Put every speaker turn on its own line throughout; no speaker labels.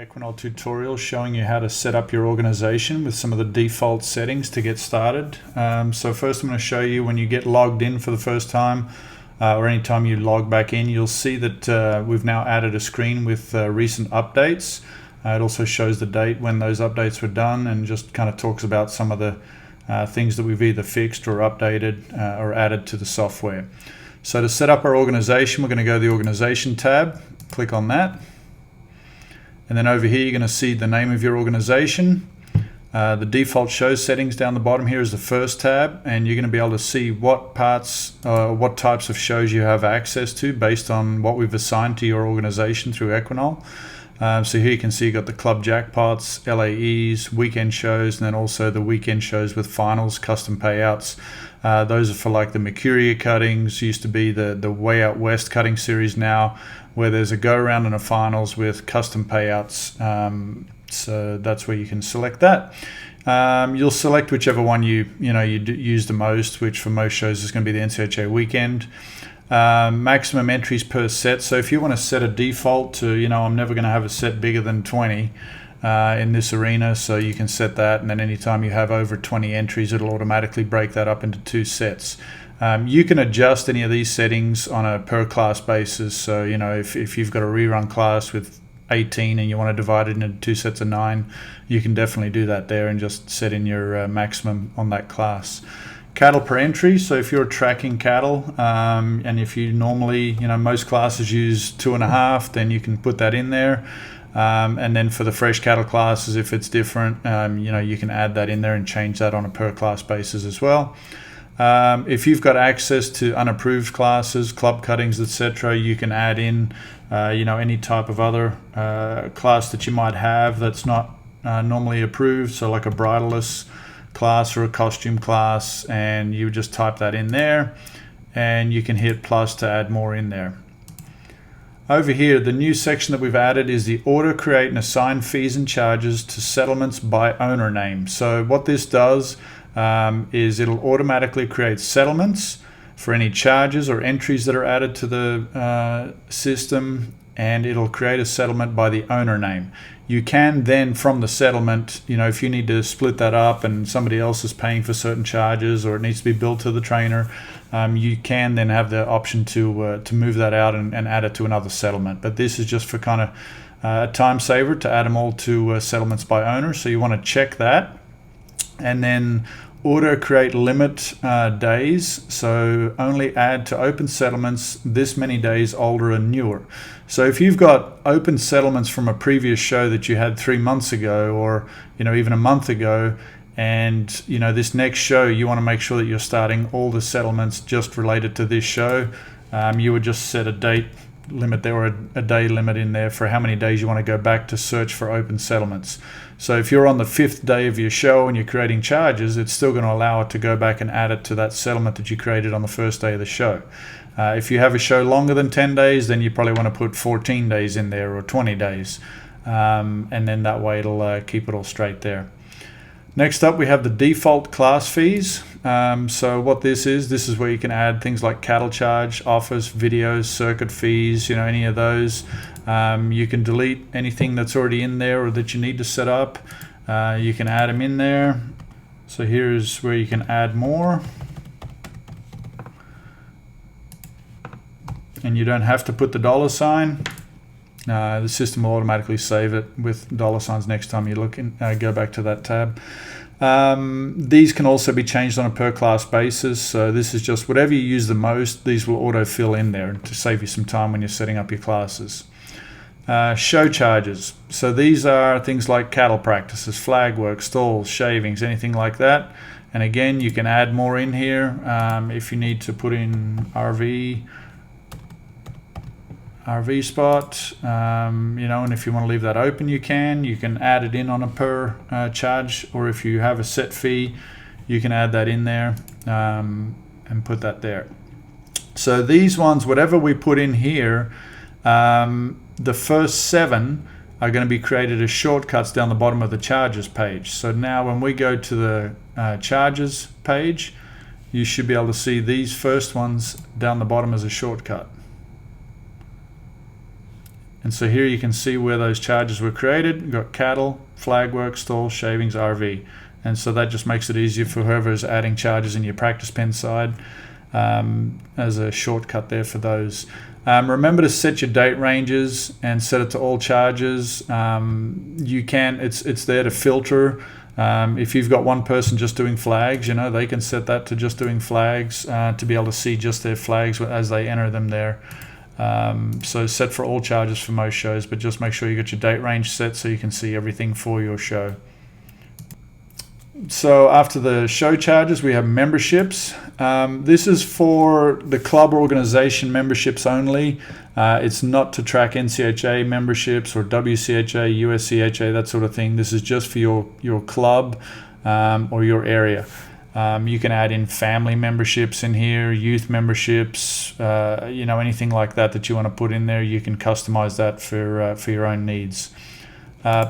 equinal tutorial showing you how to set up your organization with some of the default settings to get started. So first I'm going to show you when you get logged in for the first time or anytime you log back in, you'll see that we've now added a screen with recent updates. It also shows the date when those updates were done and just kind of talks about some of the things that we've either fixed or updated or added to the software. So to set up our organization, we're going to go to the organization tab, click on that. And then over here, you're going to see the name of your organization. The default show settings down the bottom here is the first tab, and you're going to be able to see what parts, what types of shows you have access to based on what we've assigned to your organization through Equinal. So here you can see you've got the club jackpots, LAEs, weekend shows, and then also the weekend shows with finals, custom payouts. Those are for like the Mercuria cuttings, used to be the Way Out West cutting series now, where there's a go around and a finals with custom payouts. So that's where you can select that. You'll select whichever one you use the most, which for most shows is going to be the NCHA weekend. Maximum entries per set. So if you want to set a default to, I'm never going to have a set bigger than 20 in this arena, so you can set that, and then anytime you have over 20 entries, it'll automatically break that up into 2 sets. You can adjust any of these settings on a per class basis. So if you've got a rerun class with 18 and you want to divide it into 2 sets of 9, you can definitely do that there and just set in your maximum on that class. Cattle per entry. So if you're tracking cattle, and if you normally, most classes use 2.5, then you can put that in there. And then for the fresh cattle classes, if it's different, you can add that in there and change that on a per class basis as well. If you've got access to unapproved classes, club cuttings, etc., you can add in, any type of other class that you might have that's not normally approved. So like a bridleless class or a costume class, and you just type that in there, and you can hit plus to add more in there. Over here, the new section that we've added is the auto create and assign fees and charges to settlements by owner name. So what this does is it'll automatically create settlements for any charges or entries that are added to the system, and it'll create a settlement by the owner name. You can then, from the settlement, if you need to split that up and somebody else is paying for certain charges or it needs to be billed to the trainer, you can then have the option to move that out and add it to another settlement. But this is just for kind of a time saver to add them all to settlements by owner. So you want to check that, and then auto create limit days. So only add to open settlements this many days older and newer. So if you've got open settlements from a previous show that you had 3 months ago, or even a month ago, and this next show you want to make sure that you're starting all the settlements just related to this show, you would just set a date limit there, or a day limit in there for how many days you want to go back to search for open settlements. So if you're on the 5th day of your show and you're creating charges, it's still going to allow it to go back and add it to that settlement that you created on the first day of the show. If you have a show longer than 10 days, then you probably want to put 14 days in there, or 20 days. And then that way it'll keep it all straight there. Next up, we have the default class fees. So what this is where you can add things like cattle charge, offers, videos, circuit fees, any of those. You can delete anything that's already in there or that you need to set up. You can add them in there. So here's where you can add more. And you don't have to put the $sign. The system will automatically save it with $signs next time you look in, go back to that tab. These can also be changed on a per class basis. So this is just whatever you use the most, these will auto fill in there to save you some time when you're setting up your classes. Show charges. So these are things like cattle practices, flag work, stalls, shavings, anything like that. And again, you can add more in here if you need to put in RV spot, and if you want to leave that open, you can add it in on a per charge, or if you have a set fee, you can add that in there and put that there. So these ones, whatever we put in here, the first 7 are going to be created as shortcuts down the bottom of the charges page. So now when we go to the charges page, you should be able to see these first ones down the bottom as a shortcut. And so here you can see where those charges were created. We've got cattle, flag work, stall, shavings, RV. And so that just makes it easier for whoever is adding charges in your practice pen side, as a shortcut there for those. Remember to set your date ranges and set it to all charges. You can, it's there to filter. If you've got one person just doing flags, they can set that to just doing flags, to be able to see just their flags as they enter them there. So set for all charges for most shows, but just make sure you got your date range set so you can see everything for your show. So after the show charges, we have memberships. This is for the club organization memberships only. It's not to track NCHA memberships or WCHA, USCHA, that sort of thing. This is just for your club or your area. You can add in family memberships in here, youth memberships, anything like that you want to put in there. You can customize that for your own needs.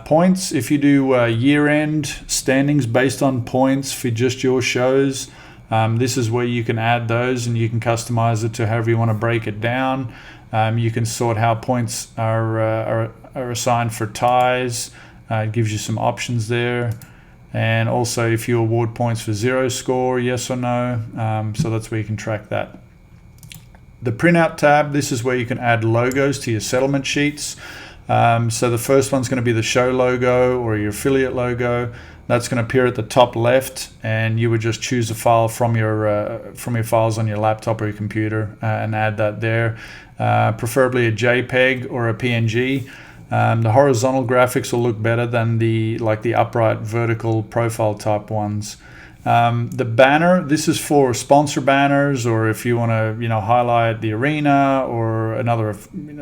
Points, if you do year-end standings based on points for just your shows, this is where you can add those and you can customize it to however you want to break it down. You can sort how points are assigned for ties. It gives you some options there. And also if you award points for zero score, yes or no, so that's where you can track that. The printout tab, this is where you can add logos to your settlement sheets. So the first one's going to be the show logo or your affiliate logo. That's going to appear at the top left, and you would just choose a file from your files on your laptop or your computer and add that there. Preferably a JPEG or a PNG. The horizontal graphics will look better than the upright vertical profile type ones. The banner, this is for sponsor banners, or if you want to highlight the arena or another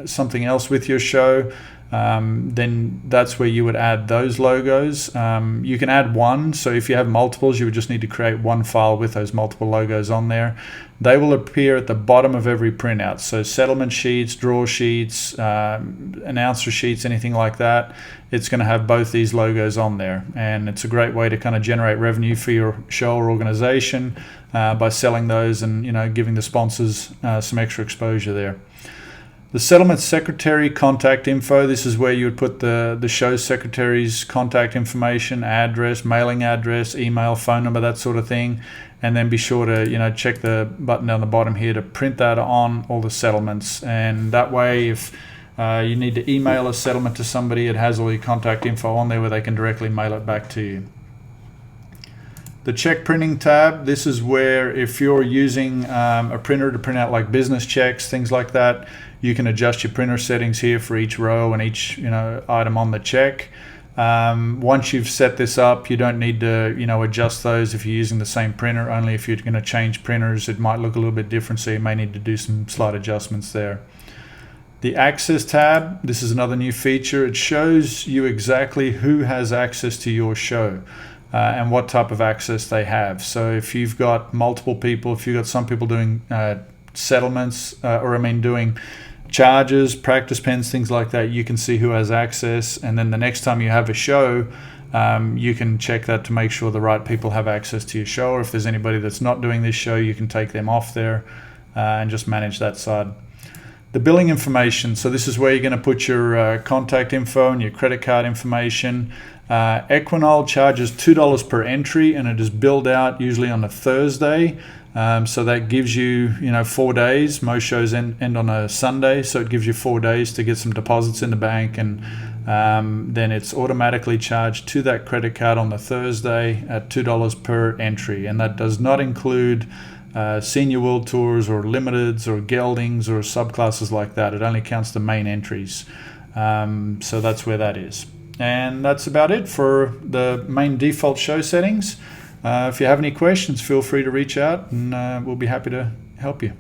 something else with your show, then that's where you would add those logos. You can add one, so if you have multiples, you would just need to create one file with those multiple logos on there. They will appear at the bottom of every printout, so settlement sheets, draw sheets, announcer sheets, anything like that. It's going to have both these logos on there, and it's a great way to kind of generate revenue for your show or organization by selling those and giving the sponsors some extra exposure there. The settlement secretary contact info, this is where you would put the show secretary's contact information, address, mailing address, email, phone number, that sort of thing. And then be sure to check the button down the bottom here to print that on all the settlements. And that way, if you need to email a settlement to somebody, it has all your contact info on there where they can directly mail it back to you. The check printing tab, this is where if you're using a printer to print out like business checks, things like that, you can adjust your printer settings here for each row and each item on the check. Once you've set this up, you don't need to adjust those if you're using the same printer. Only if you're going to change printers, it might look a little bit different, so you may need to do some slight adjustments there. The access tab, this is another new feature. It shows you exactly who has access to your show and what type of access they have. So if you've got multiple people, if you've got some people doing settlements, doing charges, practice pens, things like that, you can see who has access, and then the next time you have a show, you can check that to make sure the right people have access to your show, or if there's anybody that's not doing this show, you can take them off there and just manage that side. The billing information, so this is where you're going to put your contact info and your credit card information. Equinal charges $2 per entry, and it is billed out usually on a Thursday. So that gives you 4 days. Most shows end on a Sunday, so it gives you 4 days to get some deposits in the bank, and then it's automatically charged to that credit card on the Thursday at $2 per entry, and that does not include senior world tours or limiteds or geldings or subclasses like that. It only counts the main entries. So that's where that is. And that's about it for the main default show settings. If you have any questions, feel free to reach out, and we'll be happy to help you.